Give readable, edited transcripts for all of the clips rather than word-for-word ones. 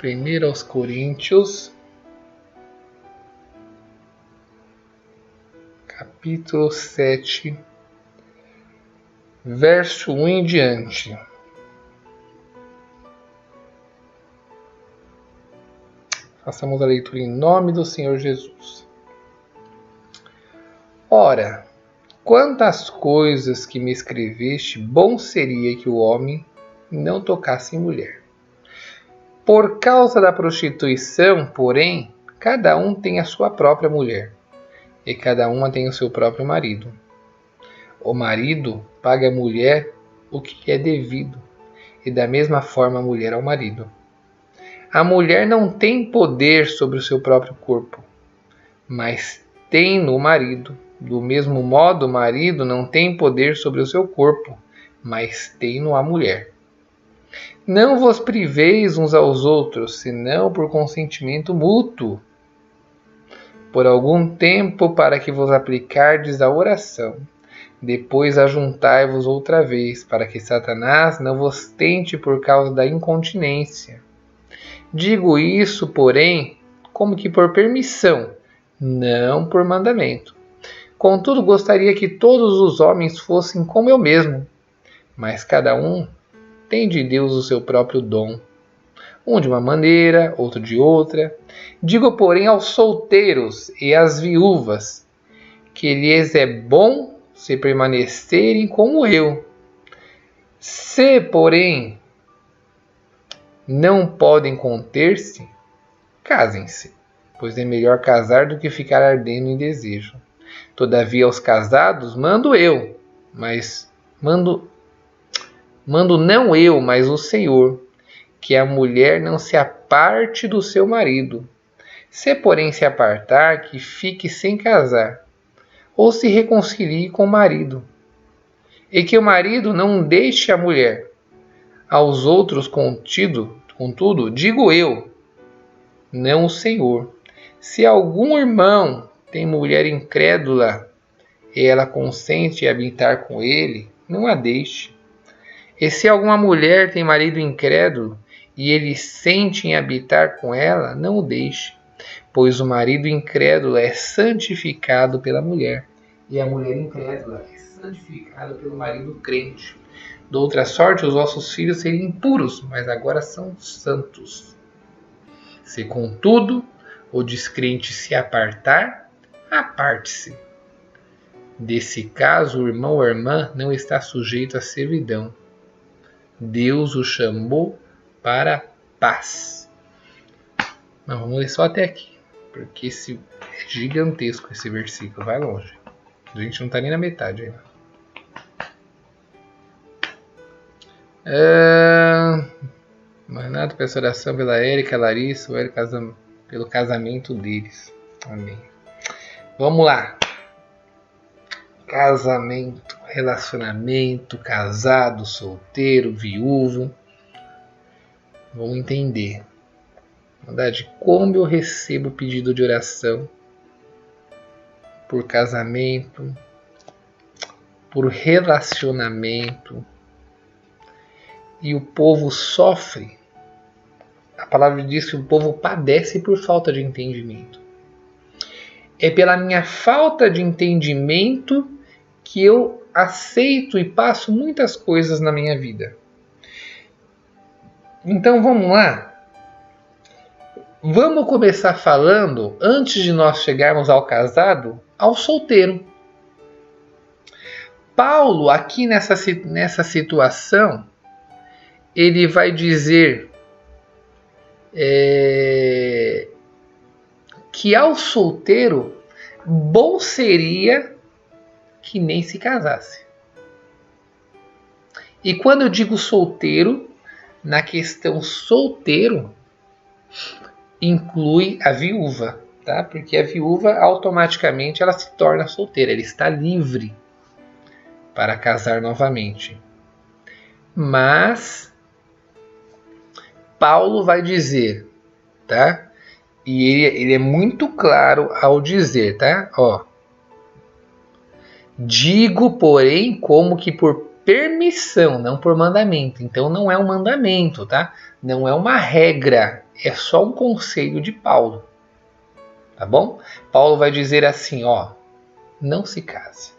1 aos Coríntios, capítulo 7, verso 1 em diante. Façamos a leitura em nome do Senhor Jesus. Ora, quantas coisas que me escreveste, bom seria que o homem não tocasse em mulher. Por causa da prostituição, porém, cada um tem a sua própria mulher, e cada uma tem o seu próprio marido. O marido paga à mulher o que é devido, e da mesma forma a mulher ao marido. A mulher não tem poder sobre o seu próprio corpo, mas tem no marido. Do mesmo modo, o marido não tem poder sobre o seu corpo, mas tem-no a mulher. Não vos priveis uns aos outros, senão por consentimento mútuo, por algum tempo, para que vos aplicardes à oração. Depois ajuntai-vos outra vez, para que Satanás não vos tente por causa da incontinência. Digo isso, porém, como que por permissão, não por mandamento. Contudo, gostaria que todos os homens fossem como eu mesmo, mas cada um tem de Deus o seu próprio dom, um de uma maneira, outro de outra. Digo, porém, aos solteiros e às viúvas, que lhes é bom se permanecerem como eu. Se, porém, não podem conter-se, casem-se, pois é melhor casar do que ficar ardendo em desejo. Todavia, aos casados mando eu, mas mando não eu, mas o Senhor, que a mulher não se aparte do seu marido. Se, porém, se apartar, que fique sem casar, ou se reconcilie com o marido, e que o marido não deixe a mulher. Aos outros, contudo, digo eu, não o Senhor. Se algum irmão tem mulher incrédula e ela consente em habitar com ele, não a deixe. E se alguma mulher tem marido incrédulo e ele sente em habitar com ela, não o deixe. Pois o marido incrédulo é santificado pela mulher, e a mulher incrédula é santificada pelo marido crente. De outra sorte, os vossos filhos seriam impuros, mas agora são santos. Se, contudo, o descrente se apartar, aparte-se. Desse caso, o irmão ou a irmã não está sujeito à servidão. Deus o chamou para a paz. Mas vamos ler só até aqui, porque é gigantesco esse versículo, vai longe. A gente não está nem na metade ainda. Renato, peço oração pela Érica, Larissa, pelo casamento deles. Amém. Vamos lá. Casamento, relacionamento, casado, solteiro, viúvo. Vamos entender. Na verdade, como eu recebo pedido de oração por casamento, por relacionamento, e o povo sofre. A palavra diz que o povo padece por falta de entendimento. É pela minha falta de entendimento que eu aceito e passo muitas coisas na minha vida. Então vamos lá. Vamos começar falando, antes de nós chegarmos ao casado, ao solteiro. Paulo, aqui nessa situação, ele vai dizer que ao solteiro, bom seria que nem se casasse. E quando eu digo solteiro, na questão solteiro, inclui a viúva, tá? Porque a viúva automaticamente ela se torna solteira, ela está livre para casar novamente. Mas Paulo vai dizer, tá? E ele é muito claro ao dizer, tá? Ó, digo, porém, como que por permissão, não por mandamento. Então não é um mandamento, tá? Não é uma regra é só um conselho de Paulo, tá bom? Paulo vai dizer assim, ó, não se case.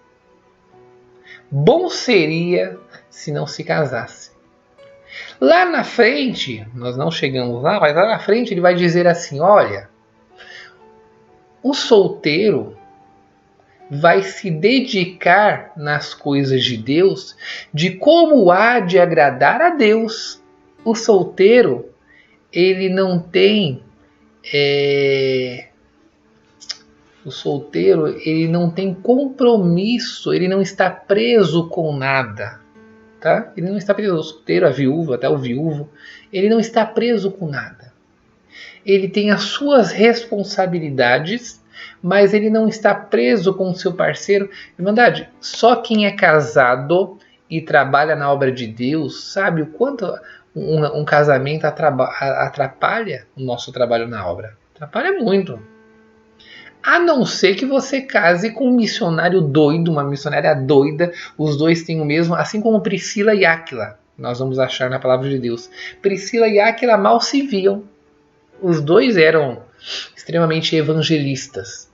Bom seria se não se casasse. Lá na frente, nós não chegamos lá, mas lá na frente ele vai dizer assim, olha, o solteiro vai se dedicar nas coisas de Deus de como há de agradar a Deus. O solteiro, ele não tem compromisso, ele não está preso com nada, tá? Ele não está preso, o solteiro, a viúva, até o viúvo, ele não está preso com nada. Ele tem as suas responsabilidades, mas ele não está preso com o seu parceiro. Irmandade, só quem é casado e trabalha na obra de Deus sabe o quanto um casamento atrapalha o nosso trabalho na obra. Atrapalha muito. A não ser que você case com um missionário doido, uma missionária doida, os dois têm o mesmo, assim como Priscila e Áquila, nós vamos achar na palavra de Deus. Priscila e Áquila mal se viam. Os dois eram extremamente evangelistas.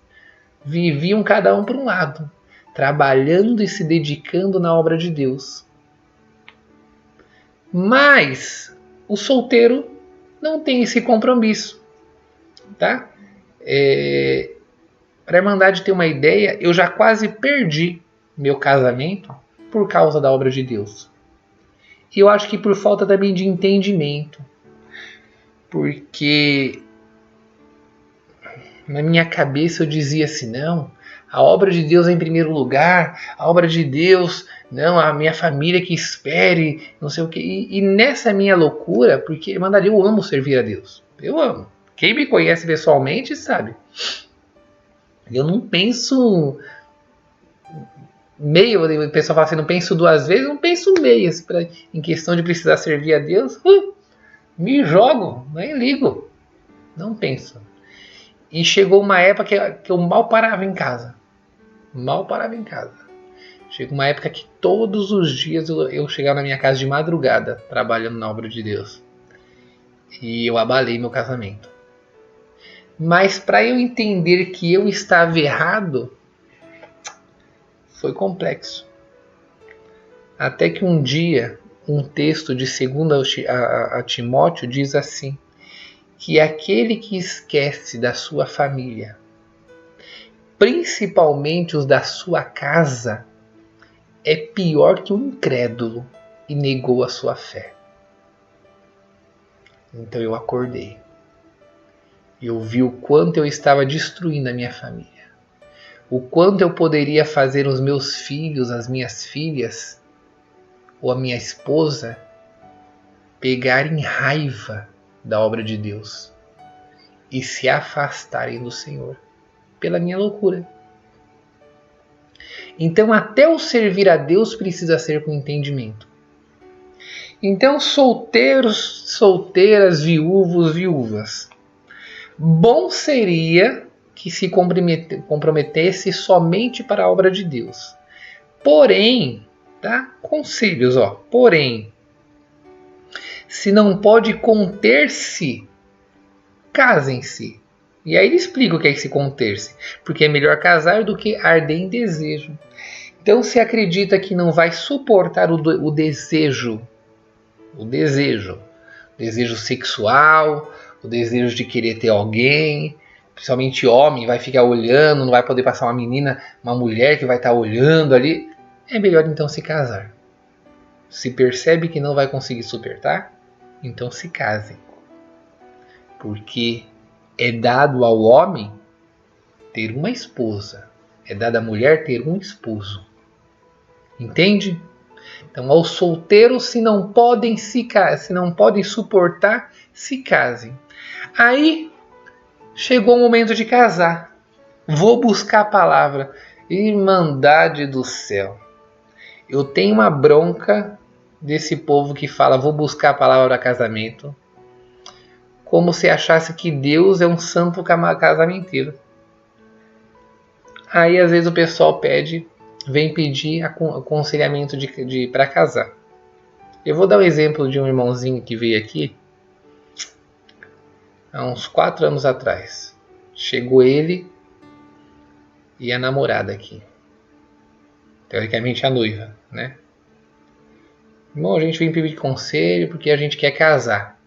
Viviam cada um por um lado, trabalhando e se dedicando na obra de Deus. Mas o solteiro não tem esse compromisso, tá? Para a Irmandade ter uma ideia, eu já quase perdi meu casamento por causa da obra de Deus. E eu acho que por falta também de entendimento. Porque na minha cabeça eu dizia assim, não, a obra de Deus é em primeiro lugar, a obra de Deus, não, a minha família que espere, não sei o que. E nessa minha loucura, porque, Irmandade, eu amo servir a Deus. Eu amo. Quem me conhece pessoalmente sabe. Eu não penso meio, o pessoal fala assim, não penso duas vezes, eu não penso meio, assim, em questão de precisar servir a Deus, me jogo, nem ligo, não penso. E chegou uma época que eu mal parava em casa. Chegou uma época que todos os dias eu chegava na minha casa de madrugada, trabalhando na obra de Deus. E eu abalei meu casamento. Mas para eu entender que eu estava errado, foi complexo. Até que um dia, um texto de 2 a Timóteo diz assim, que aquele que esquece da sua família, principalmente os da sua casa, é pior que um incrédulo e negou a sua fé. Então eu acordei. Eu vi o quanto eu estava destruindo a minha família. O quanto eu poderia fazer os meus filhos, as minhas filhas, ou a minha esposa, pegarem raiva da obra de Deus e se afastarem do Senhor pela minha loucura. Então até o servir a Deus precisa ser com entendimento. Então solteiros, solteiras, viúvos, viúvas, bom seria que se comprometesse somente para a obra de Deus. Porém, tá? Conselhos, ó. Porém, se não pode conter-se, casem-se. E aí ele explica o que é esse conter-se. Porque é melhor casar do que arder em desejo. Então se acredita que não vai suportar o desejo sexual, o desejo de querer ter alguém, principalmente homem, vai ficar olhando, não vai poder passar uma menina, uma mulher que vai estar olhando ali, é melhor então se casar. Se percebe que não vai conseguir suportar, então se casem. Porque é dado ao homem ter uma esposa, é dado à mulher ter um esposo. Entende? Então, aos solteiros, se não podem suportar, se casem. Aí chegou o momento de casar. Vou buscar a palavra. Irmandade do céu. Eu tenho uma bronca desse povo que fala, vou buscar a palavra para casamento. Como se achasse que Deus é um santo casamenteiro. Aí às vezes o pessoal vem pedir aconselhamento para casar. Eu vou dar um exemplo de um irmãozinho que veio aqui. há uns 4 anos atrás. Chegou ele e a namorada aqui. Teoricamente a noiva, né? Irmão, a gente vem pedir conselho porque a gente quer casar.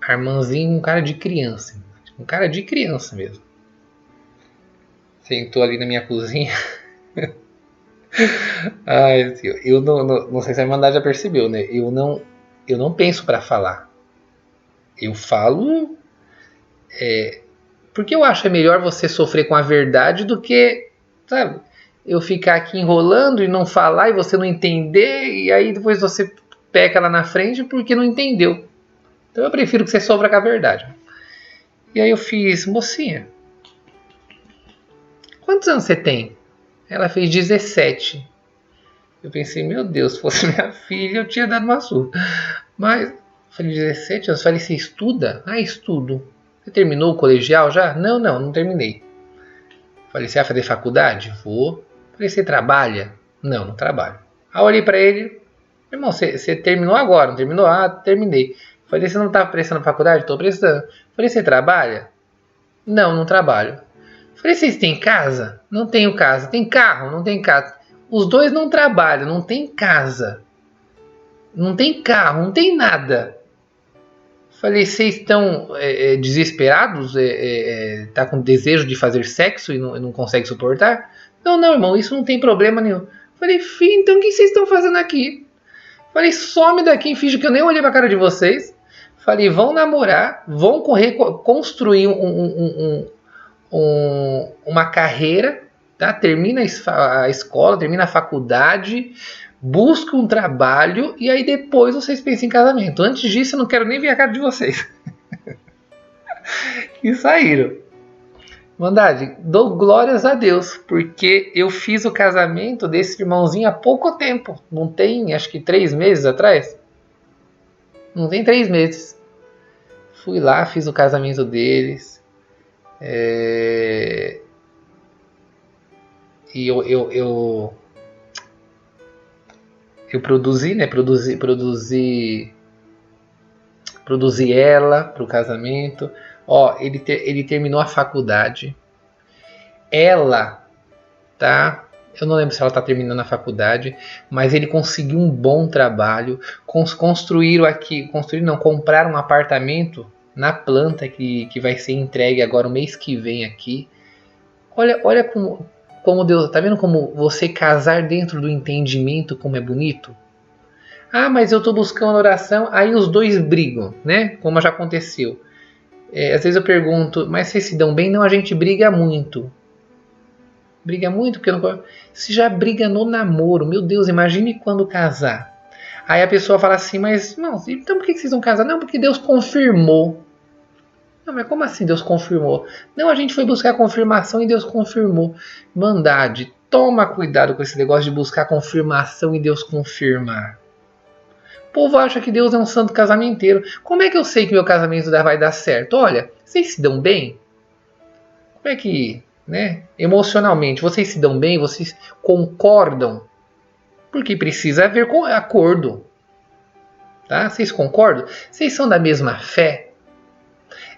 Armandinho, um cara de criança. Um cara de criança mesmo. Sentou ali na minha cozinha. Ai, eu não sei se a Irmandade já percebeu, né? Eu não penso para falar. Eu falo porque eu acho melhor você sofrer com a verdade do que, sabe, eu ficar aqui enrolando e não falar e você não entender e aí depois você peca lá na frente porque não entendeu. Então eu prefiro que você sofra com a verdade. E aí eu fiz, mocinha, quantos anos você tem? Ela fez 17. Eu pensei, meu Deus, se fosse minha filha eu tinha dado uma surra. Mas, eu falei, 17 anos? Eu falei, você estuda? Ah, estudo. Você terminou o colegial já? Não terminei. Eu falei, você vai fazer faculdade? Vou. Eu falei, você trabalha? Não trabalho. Aí eu olhei pra ele, irmão, você terminou agora, não terminou? Ah, terminei. Eu falei, você não tá prestando faculdade? Tô prestando. Eu falei, você trabalha? Não trabalho. Eu falei, vocês têm casa? Não tenho casa. Tem carro? Não tem casa. Os dois não trabalham, não tem casa. Não tem carro, não tem nada. Falei, vocês estão desesperados? Tá com desejo de fazer sexo e não consegue suportar? Não, irmão, isso não tem problema nenhum. Falei, filho, então o que vocês estão fazendo aqui? Falei, some daqui, finge que eu nem olhei pra cara de vocês. Falei, vão namorar, vão construir uma carreira, tá? Termina a escola, termina a faculdade, busca um trabalho e aí depois vocês pensam em casamento. Antes disso eu não quero nem ver a cara de vocês. E saíram. Irmandade, dou glórias a Deus, porque eu fiz o casamento desse irmãozinho há pouco tempo. Não tem, acho que 3 meses atrás. Não tem 3 meses. Fui lá, fiz o casamento deles. E eu produzi, né? Produzi ela para o casamento. Ó, ele terminou a faculdade. Ela, tá? Eu não lembro se ela está terminando a faculdade, mas ele conseguiu um bom trabalho. Compraram um apartamento na planta que vai ser entregue agora o mês que vem aqui. Olha como Deus, tá vendo como você casar dentro do entendimento, como é bonito? Ah, mas eu estou buscando oração, aí os dois brigam, né? Como já aconteceu. Às vezes eu pergunto, mas vocês se dão bem? Não, a gente briga muito. Briga muito porque não. Se já briga no namoro, meu Deus, imagine quando casar. Aí a pessoa fala assim, mas não, então por que vocês vão casar? Não, porque Deus confirmou. Não, mas como assim Deus confirmou? Não, a gente foi buscar confirmação e Deus confirmou. Irmandade, toma cuidado com esse negócio de buscar confirmação e Deus confirmar. O povo acha que Deus é um santo casamenteiro. Como é que eu sei que meu casamento vai dar certo? Olha, vocês se dão bem? Como é que, né? Emocionalmente, vocês se dão bem? Vocês concordam? Porque precisa haver acordo. Tá? Vocês concordam? Vocês são da mesma fé?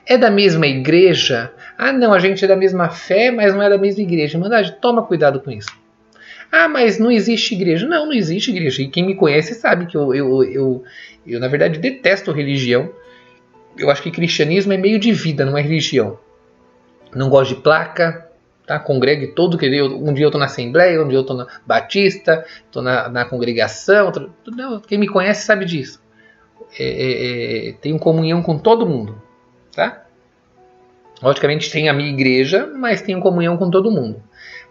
É da mesma igreja? Ah, não, a gente é da mesma fé, mas não é da mesma igreja. Irmandade, toma cuidado com isso. Ah, mas não existe igreja. Não existe igreja. E quem me conhece sabe que eu na verdade, detesto religião. Eu acho que cristianismo é meio de vida, não é religião. Não gosto de placa, tá? Congregue todo que um dia eu estou na Assembleia, um dia eu estou na Batista, estou na congregação. Quem me conhece sabe disso. Tenho comunhão com todo mundo, tá? Logicamente tem a minha igreja, mas tenho comunhão com todo mundo.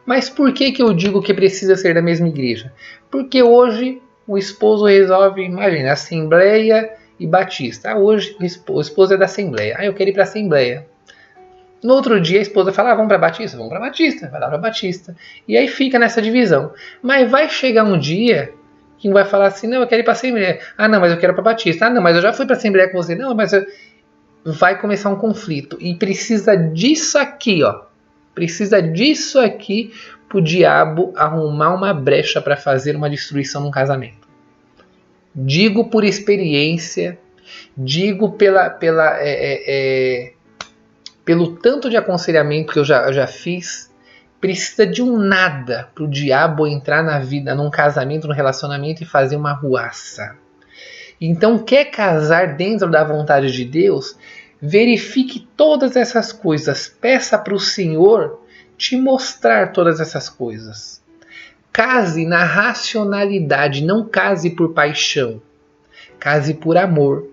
Mas por que eu digo que precisa ser da mesma igreja? Porque hoje o esposo resolve, imagina, Assembleia e Batista. Hoje o esposo é da Assembleia. Eu quero ir para a Assembleia. No outro dia a esposa fala, vamos para Batista? Vamos para Batista. Vai lá para Batista. E aí fica nessa divisão. Mas vai chegar um dia que vai falar assim, não, eu quero ir para a Assembleia. Ah, não, mas eu quero para Batista. Ah, não, mas eu já fui para a Assembleia com você. Não, mas vai começar um conflito. E precisa disso aqui, ó. Precisa disso aqui para o diabo arrumar uma brecha para fazer uma destruição num casamento. Digo por experiência, Digo pelo tanto de aconselhamento que eu já fiz, precisa de um nada para o diabo entrar na vida, num casamento, num relacionamento e fazer uma ruaça. Então, quer casar dentro da vontade de Deus? Verifique todas essas coisas. Peça para o Senhor te mostrar todas essas coisas. Case na racionalidade, não case por paixão. Case por amor.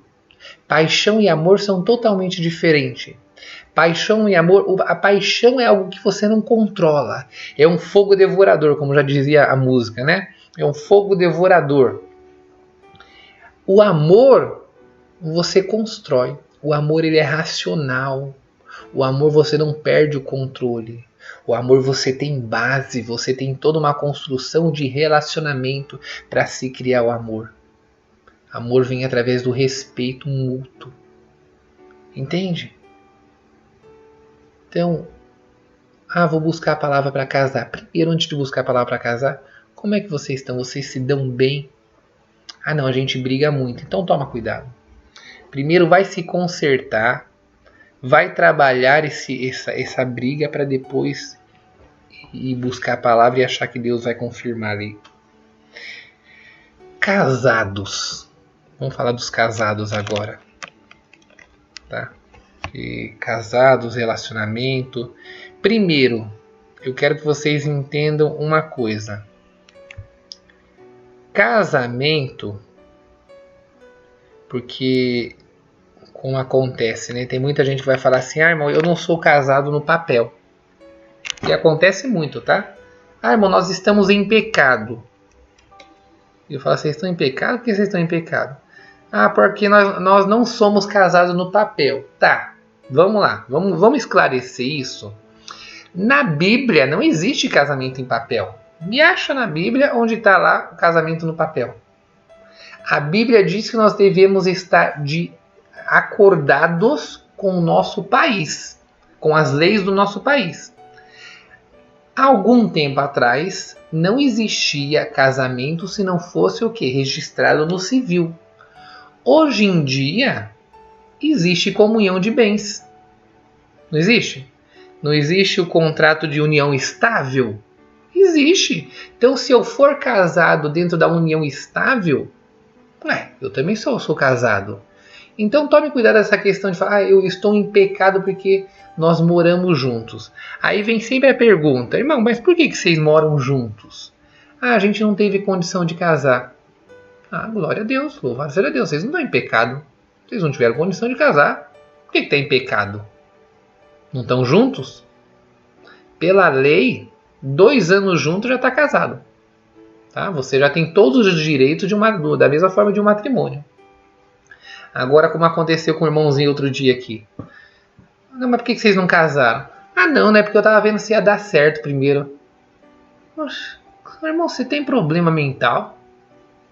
Paixão e amor são totalmente diferentes. Paixão e amor, a paixão é algo que você não controla. É um fogo devorador, como já dizia a música, né? É um fogo devorador. O amor você constrói. O amor ele é racional. O amor você não perde o controle. O amor você tem base, você tem toda uma construção de relacionamento para se criar o amor. Amor vem através do respeito mútuo. Entende? Então, vou buscar a palavra para casar. Primeiro, antes de buscar a palavra para casar, como é que vocês estão? Vocês se dão bem? Não, a gente briga muito. Então toma cuidado. Primeiro vai se consertar, vai trabalhar essa briga para depois ir buscar a palavra e achar que Deus vai confirmar ali. Casados. Vamos falar dos casados agora. Tá? E casados, relacionamento. Primeiro, eu quero que vocês entendam uma coisa. Casamento, porque como acontece, né? Tem muita gente que vai falar assim, irmão, eu não sou casado no papel. E acontece muito, tá? Irmão, nós estamos em pecado. E eu falo, vocês estão em pecado? Por que vocês estão em pecado? Porque nós não somos casados no papel. Tá, vamos lá, vamos esclarecer isso. Na Bíblia não existe casamento em papel. Me acha na Bíblia onde está lá o casamento no papel. A Bíblia diz que nós devemos estar acordados com o nosso país, com as leis do nosso país. Há algum tempo atrás, não existia casamento se não fosse o quê? Registrado no civil. Hoje em dia, existe comunhão de bens. Não existe? Não existe o contrato de união estável? Existe. Então, se eu for casado dentro da união estável, eu também sou casado. Então, tome cuidado dessa questão de falar, eu estou em pecado porque nós moramos juntos. Aí vem sempre a pergunta, irmão, mas por que vocês moram juntos? A gente não teve condição de casar. Glória a Deus, louvado seja Deus, vocês não estão em pecado. Vocês não tiveram condição de casar. Por que está em pecado? Não estão juntos? Pela lei, 2 anos juntos já está casado. Tá? Você já tem todos os direitos da mesma forma de um matrimônio. Agora, como aconteceu com o irmãozinho outro dia aqui. Mas por que vocês não casaram? Não, né? Porque eu estava vendo se ia dar certo primeiro. Poxa, irmão, você tem problema mental?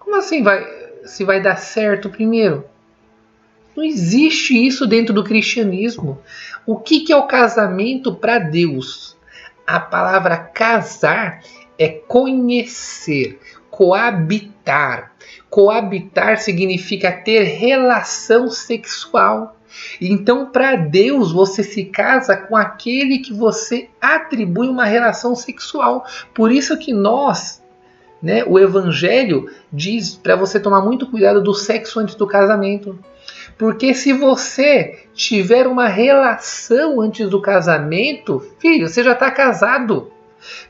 Como assim se vai dar certo primeiro? Não existe isso dentro do cristianismo. O que é o casamento para Deus? A palavra casar é conhecer, coabitar. Coabitar significa ter relação sexual. Então, para Deus, você se casa com aquele que você atribui uma relação sexual. Por isso que nós, o Evangelho diz para você tomar muito cuidado do sexo antes do casamento. Porque se você tiver uma relação antes do casamento, filho, você já está casado.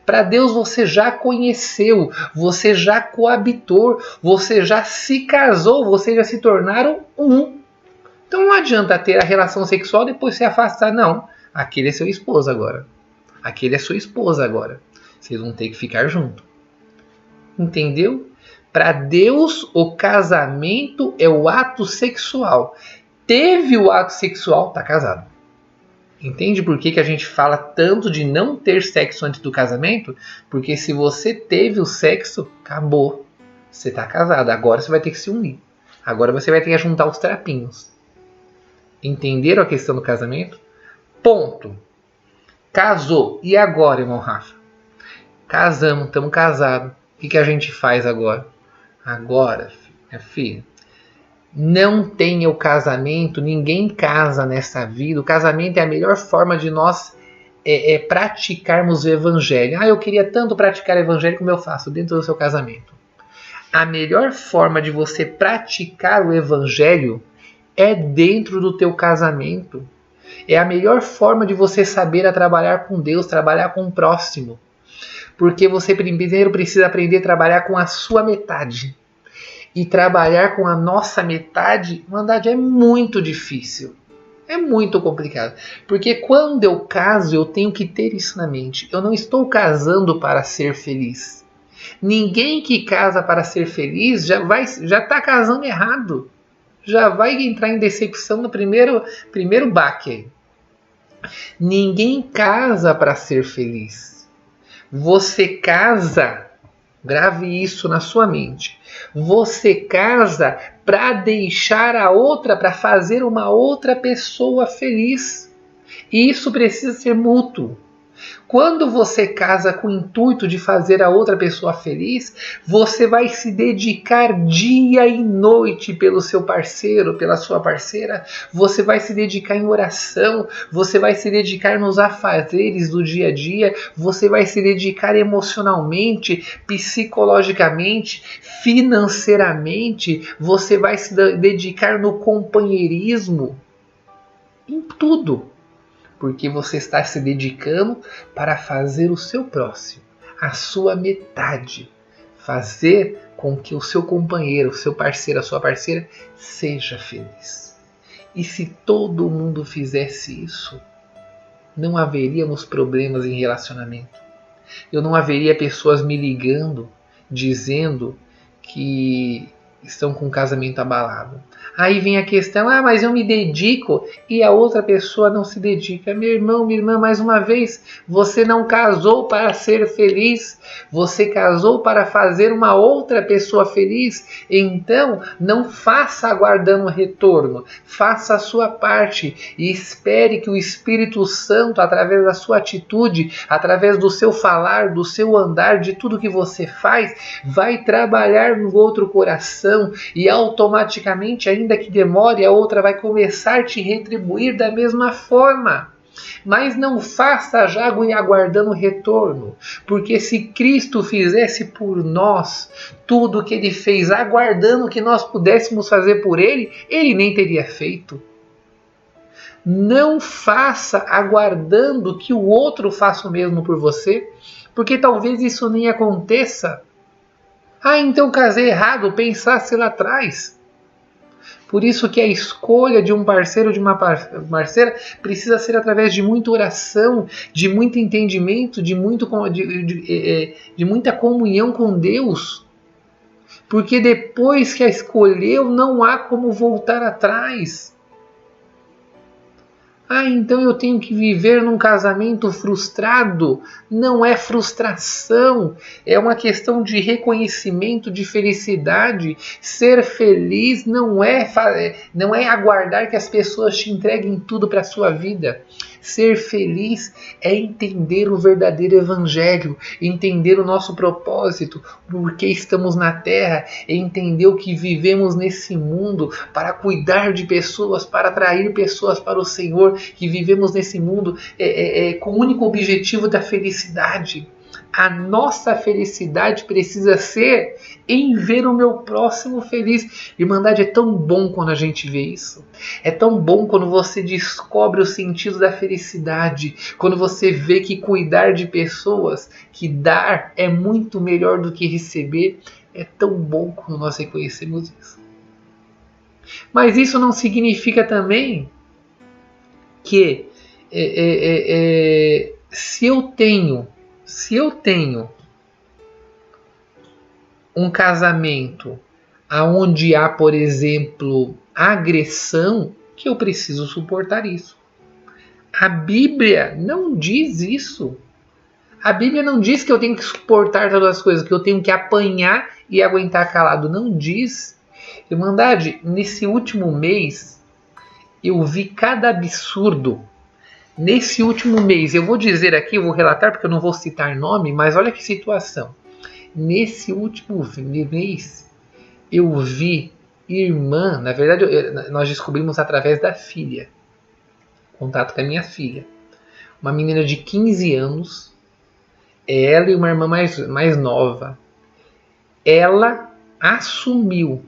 Para Deus você já conheceu, você já coabitou, você já se casou, vocês já se tornaram um. Então não adianta ter a relação sexual e depois se afastar, não. Aquele é seu esposo agora. Aquele é sua esposa agora. Vocês vão ter que ficar juntos. Entendeu? Para Deus, o casamento é o ato sexual. Teve o ato sexual, está casado. Entende por que a gente fala tanto de não ter sexo antes do casamento? Porque se você teve o sexo, acabou. Você está casado. Agora você vai ter que se unir. Agora você vai ter que juntar os trapinhos. Entenderam a questão do casamento? Ponto. Casou. E agora, irmão Rafa? Casamos, estamos casados. O que a gente faz agora? Agora, minha filha, Não tenha o casamento, ninguém casa nessa vida. O casamento é a melhor forma de nós praticarmos o evangelho. Eu queria tanto praticar o evangelho como eu faço dentro do seu casamento. A melhor forma de você praticar o evangelho é dentro do teu casamento. É a melhor forma de você saber a trabalhar com Deus, trabalhar com o próximo. Porque você primeiro precisa aprender a trabalhar com a sua metade. E trabalhar com a nossa metade, na verdade, é muito difícil. É muito complicado. Porque quando eu caso, eu tenho que ter isso na mente. Eu não estou casando para ser feliz. Ninguém que casa para ser feliz já está casando errado. Já vai entrar em decepção no primeiro baque. Ninguém casa para ser feliz. Você casa, grave isso na sua mente. Você casa para deixar a outra, para fazer uma outra pessoa feliz. E isso precisa ser mútuo. Quando você casa com o intuito de fazer a outra pessoa feliz, você vai se dedicar dia e noite pelo seu parceiro, pela sua parceira. Você vai se dedicar em oração, você vai se dedicar nos afazeres do dia a dia, você vai se dedicar emocionalmente, psicologicamente, financeiramente, você vai se dedicar no companheirismo, em tudo. Porque você está se dedicando para fazer o seu próximo, a sua metade. Fazer com que o seu companheiro, o seu parceiro, a sua parceira seja feliz. E se todo mundo fizesse isso, não haveríamos problemas em relacionamento. Eu não haveria pessoas me ligando, dizendo que estão com o casamento abalado. Aí vem a questão, mas eu me dedico e a outra pessoa não se dedica. Meu irmão, minha irmã, mais uma vez, você não casou para ser feliz, você casou para fazer uma outra pessoa feliz. Então, não faça aguardando retorno, faça a sua parte e espere que o Espírito Santo, através da sua atitude, através do seu falar, do seu andar, de tudo que você faz, vai trabalhar no outro coração e automaticamente, ainda que demore, a outra vai começar a te retribuir da mesma forma. Mas não faça já aguardando retorno, porque se Cristo fizesse por nós tudo o que Ele fez, aguardando que nós pudéssemos fazer por Ele, Ele nem teria feito. Não faça aguardando que o outro faça o mesmo por você, porque talvez isso nem aconteça. Então casei errado, pensasse lá atrás. Por isso que a escolha de um parceiro ou de uma parceira precisa ser através de muita oração, de muito entendimento, de muita comunhão com Deus. Porque depois que a escolheu, não há como voltar atrás. Então eu tenho que viver num casamento frustrado. Não é frustração, é uma questão de reconhecimento, de felicidade. Ser feliz não é aguardar que as pessoas te entreguem tudo para a sua vida. Ser feliz é entender o verdadeiro evangelho, entender o nosso propósito, por que estamos na terra, entender o que vivemos nesse mundo para cuidar de pessoas, para atrair pessoas para o Senhor, que vivemos nesse mundo com o único objetivo da felicidade. A nossa felicidade precisa ser em ver o meu próximo feliz. Irmandade, é tão bom quando a gente vê isso. É tão bom quando você descobre o sentido da felicidade. Quando você vê que cuidar de pessoas, que dar é muito melhor do que receber. É tão bom quando nós reconhecemos isso. Mas isso não significa também que se eu tenho um casamento onde há, por exemplo, agressão, que eu preciso suportar isso. A Bíblia não diz isso. A Bíblia não diz que eu tenho que suportar todas as coisas, que eu tenho que apanhar e aguentar calado. Não diz. Irmandade, nesse último mês, eu vi cada absurdo. Nesse último mês, eu vou dizer aqui, eu vou relatar porque eu não vou citar nome, mas olha que situação. Nesse último mês, eu vi irmã, na verdade, nós descobrimos através da filha. Contato com a minha filha. Uma menina de 15 anos, ela e uma irmã mais nova. Ela assumiu,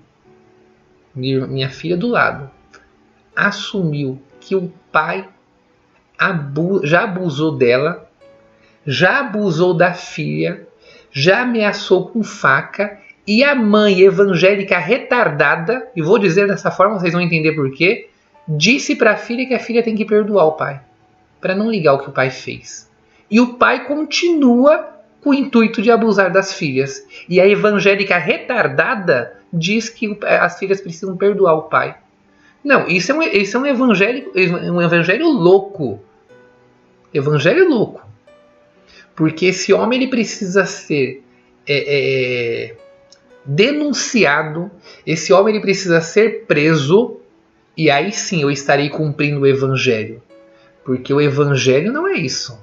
minha filha do lado, assumiu que o pai já abusou dela, já abusou da filha, já ameaçou com faca, e a mãe evangélica retardada, e vou dizer dessa forma, vocês vão entender por quê, disse para a filha que a filha tem que perdoar o pai, para não ligar o que o pai fez. E o pai continua com o intuito de abusar das filhas. E a evangélica retardada diz que as filhas precisam perdoar o pai. Não, isso é um evangelho louco. Evangelho louco. Porque esse homem ele precisa ser denunciado, esse homem ele precisa ser preso, e aí sim eu estarei cumprindo o evangelho. Porque o evangelho não é isso.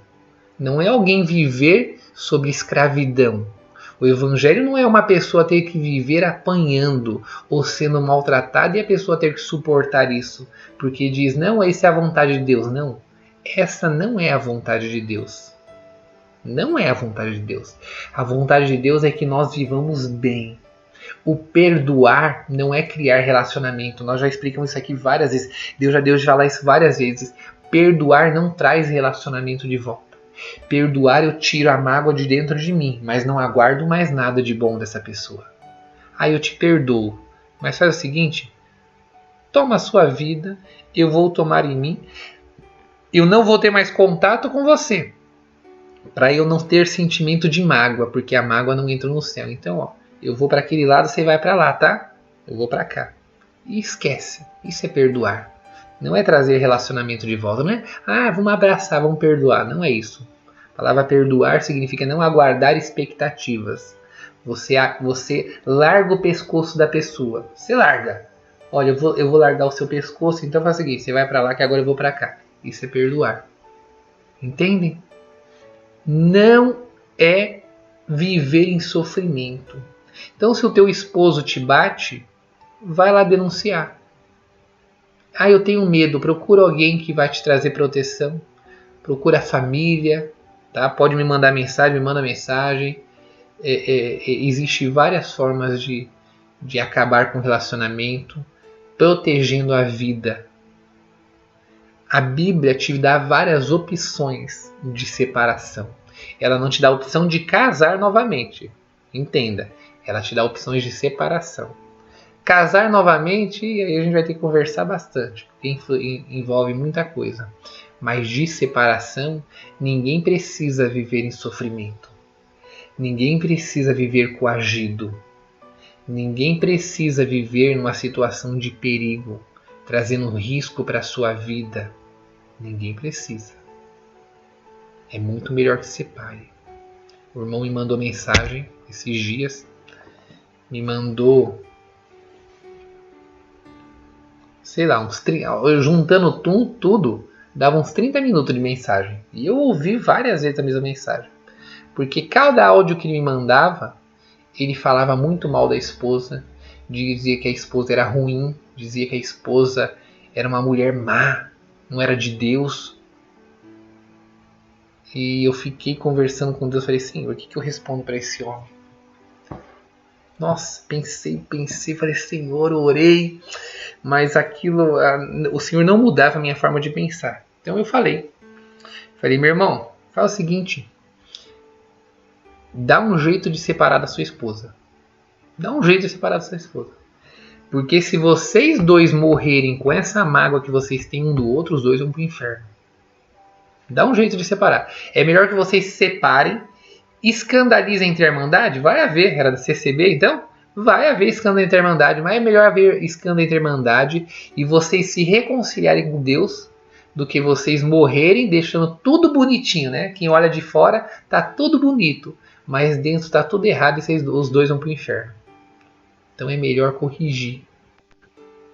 Não é alguém viver sob escravidão. O evangelho não é uma pessoa ter que viver apanhando ou sendo maltratada e a pessoa ter que suportar isso. Porque diz, não, essa é a vontade de Deus. Não, essa não é a vontade de Deus. Não é a vontade de Deus. A vontade de Deus é que nós vivamos bem. O perdoar não é criar relacionamento. Nós já explicamos isso aqui várias vezes. Deus já deu de falar isso várias vezes. Perdoar não traz relacionamento de volta. Perdoar, eu tiro a mágoa de dentro de mim, mas não aguardo mais nada de bom dessa pessoa. Aí eu te perdoo, mas faz o seguinte, toma a sua vida, eu vou tomar em mim, eu não vou ter mais contato com você, para eu não ter sentimento de mágoa, porque a mágoa não entra no céu. Então, ó, eu vou para aquele lado, você vai para lá, tá? Eu vou para cá. E esquece, isso é perdoar. Não é trazer relacionamento de volta, não é? Vamos abraçar, vamos perdoar. Não é isso. A palavra perdoar significa não aguardar expectativas. Você larga o pescoço da pessoa. Você larga. Olha, eu vou largar o seu pescoço, então faz o seguinte, você vai para lá que agora eu vou para cá. Isso é perdoar. Entendem? Não é viver em sofrimento. Então, se o teu esposo te bate, vai lá denunciar. Eu tenho medo, procura alguém que vai te trazer proteção, procura a família, tá? Pode me mandar mensagem, me manda mensagem. Existem várias formas de acabar com o relacionamento, protegendo a vida. A Bíblia te dá várias opções de separação. Ela não te dá a opção de casar novamente, entenda. Ela te dá opções de separação. Casar novamente, aí a gente vai ter que conversar bastante, porque envolve muita coisa. Mas de separação, ninguém precisa viver em sofrimento. Ninguém precisa viver coagido. Ninguém precisa viver numa situação de perigo, trazendo risco para a sua vida. Ninguém precisa. É muito melhor que separe. O irmão me mandou mensagem esses dias. Me mandou, sei lá, uns 30, juntando tudo, dava uns 30 minutos de mensagem. E eu ouvi várias vezes a mesma mensagem. Porque cada áudio que ele me mandava, ele falava muito mal da esposa, dizia que a esposa era ruim, dizia que a esposa era uma mulher má, não era de Deus. E eu fiquei conversando com Deus, falei, Senhor, o que eu respondo para esse homem? Nossa, pensei, falei, Senhor, orei, mas aquilo, o Senhor não mudava a minha forma de pensar. Então eu falei, meu irmão, fala o seguinte, dá um jeito de separar da sua esposa. Dá um jeito de separar da sua esposa. Porque se vocês dois morrerem com essa mágoa que vocês têm um do outro, os dois vão pro inferno. Dá um jeito de separar. É melhor que vocês se separem. Escandaliza entre a Irmandade? Vai haver, era da CCB então? Vai haver escândalo entre a Irmandade, mas é melhor haver escândalo entre a Irmandade e vocês se reconciliarem com Deus do que vocês morrerem deixando tudo bonitinho, né? Quem olha de fora tá tudo bonito, mas dentro tá tudo errado e os dois vão pro inferno. Então é melhor corrigir.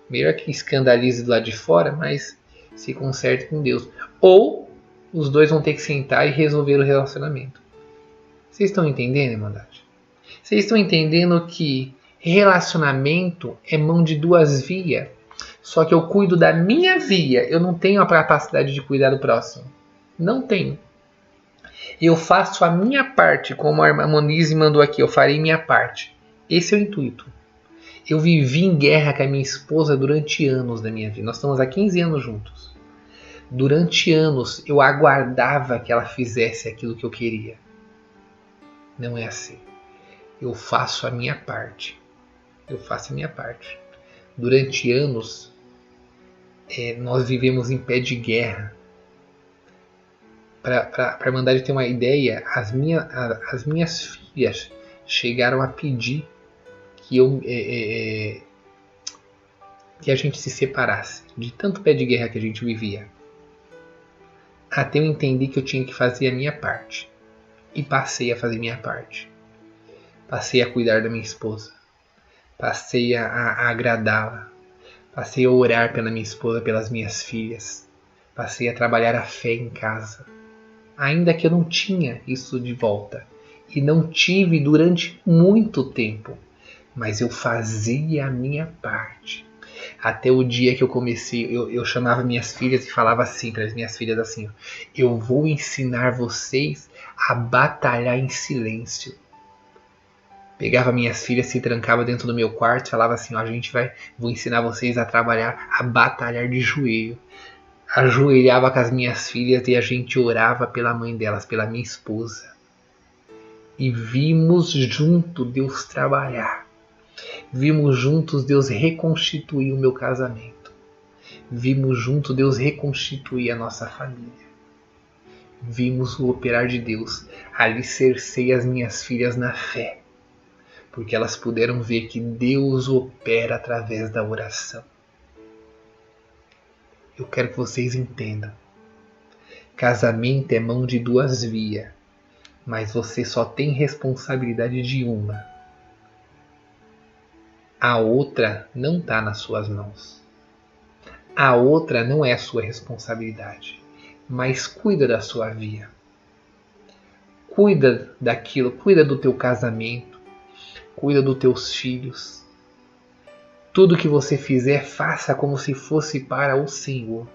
Melhor que escandalize do lado de fora, mas se conserte com Deus. Ou os dois vão ter que sentar e resolver o relacionamento. Vocês estão entendendo, Irmandade? Vocês estão entendendo que Relacionamento é mão de duas vias. Só que eu cuido da minha via. Eu não tenho a capacidade de cuidar do próximo. Não tenho. Eu faço a minha parte, como a irmã Monize mandou aqui. Eu farei minha parte. Esse é o intuito. Eu vivi em guerra com a minha esposa durante anos da minha vida. Nós estamos há 15 anos juntos. Durante anos eu aguardava que ela fizesse aquilo que eu queria. Não é assim. Eu faço a minha parte. Eu faço a minha parte. Durante anos nós vivemos em pé de guerra. Para a Irmandade ter uma ideia, as minhas filhas chegaram a pedir que a gente se separasse de tanto pé de guerra que a gente vivia. Até eu entendi que eu tinha que fazer a minha parte. E passei a fazer minha parte. Passei a cuidar da minha esposa. Passei a agradá-la. Passei a orar pela minha esposa, pelas minhas filhas. Passei a trabalhar a fé em casa. Ainda que eu não tinha isso de volta. E não tive durante muito tempo. Mas eu fazia a minha parte. Até o dia que eu comecei, eu chamava minhas filhas e falava assim para as minhas filhas assim: eu vou ensinar vocês a batalhar em silêncio. Pegava minhas filhas, se trancava dentro do meu quarto e falava assim: vou ensinar vocês a trabalhar, a batalhar de joelho. Ajoelhava com as minhas filhas e a gente orava pela mãe delas, pela minha esposa. E vimos junto Deus trabalhar. Vimos juntos Deus reconstituir o meu casamento. Vimos juntos Deus reconstituir a nossa família. Vimos o operar de Deus. Alicercei as minhas filhas na fé. Porque elas puderam ver que Deus opera através da oração. Eu quero que vocês entendam. Casamento é mão de duas vias. Mas você só tem responsabilidade de uma. A outra não está nas suas mãos. A outra não é sua responsabilidade. Mas cuida da sua via. Cuida daquilo, cuida do teu casamento. Cuida dos teus filhos. Tudo que você fizer, faça como se fosse para o Senhor.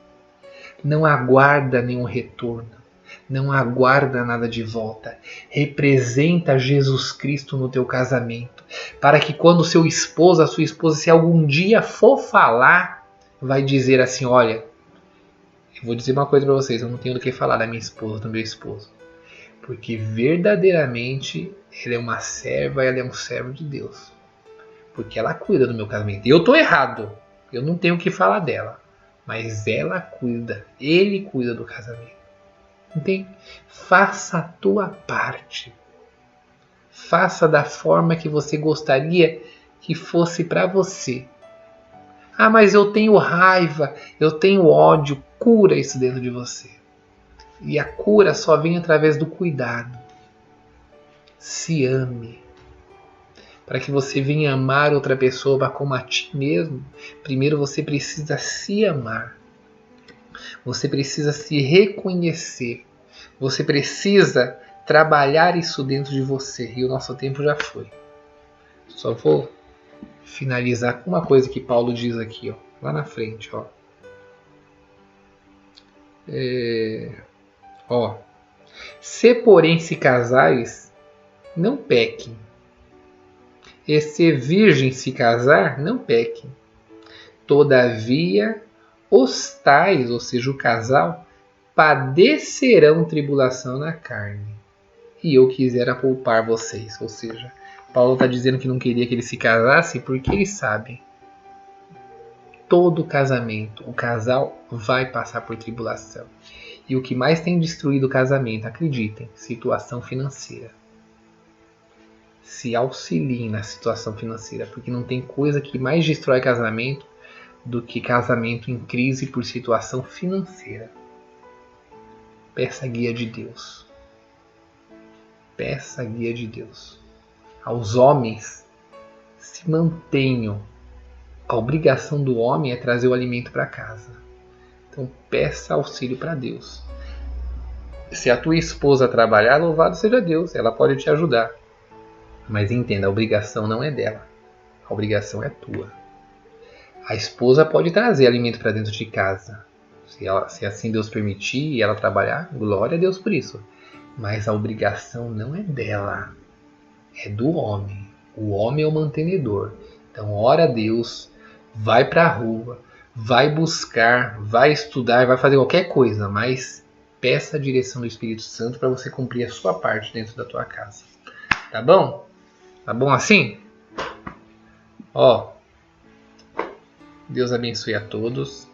Não aguarda nenhum retorno. Não aguarda nada de volta. Representa Jesus Cristo no teu casamento. Para que quando seu esposo, a sua esposa, se algum dia for falar, vai dizer assim: olha, eu vou dizer uma coisa para vocês, eu não tenho do que falar da minha esposa, do meu esposo. Porque verdadeiramente ela é uma serva, ela é um servo de Deus. Porque ela cuida do meu casamento. E eu estou errado. Eu não tenho o que falar dela. Mas ela cuida. Ele cuida do casamento. Entende? Faça a tua parte. Faça da forma que você gostaria que fosse para você. Ah, mas eu tenho raiva. Eu tenho ódio. Cura isso dentro de você. E a cura só vem através do cuidado. Se ame. Para que você venha amar outra pessoa como a ti mesmo, primeiro você precisa se amar. Você precisa se reconhecer. Você precisa trabalhar isso dentro de você. E o nosso tempo já foi. Só vou finalizar com uma coisa que Paulo diz aqui, ó, lá na frente. Se porém se casares, não pequem. E se virgem se casar, não pequem. Todavia, os tais, ou seja, o casal, padecerão tribulação na carne. E eu quisera poupar vocês. Ou seja, Paulo está dizendo que não queria que eles se casassem porque eles sabem. Todo casamento, o casal vai passar por tribulação. E o que mais tem destruído o casamento, acreditem, situação financeira. Se auxiliem na situação financeira, porque não tem coisa que mais destrói casamento do que casamento em crise por situação financeira. Peça a guia de Deus. Peça a guia de Deus. Aos homens, se mantenham. A obrigação do homem é trazer o alimento para casa. Então peça auxílio para Deus. Se a tua esposa trabalhar, louvado seja Deus, ela pode te ajudar. Mas entenda, a obrigação não é dela. A obrigação é tua. A esposa pode trazer alimento para dentro de casa. Se assim Deus permitir e ela trabalhar, glória a Deus por isso. Mas a obrigação não é dela, é do homem. O homem é o mantenedor. Então, ora a Deus, vai para a rua, vai buscar, vai estudar, vai fazer qualquer coisa, mas peça a direção do Espírito Santo para você cumprir a sua parte dentro da tua casa. Tá bom? Tá bom assim? Ó, Deus abençoe a todos.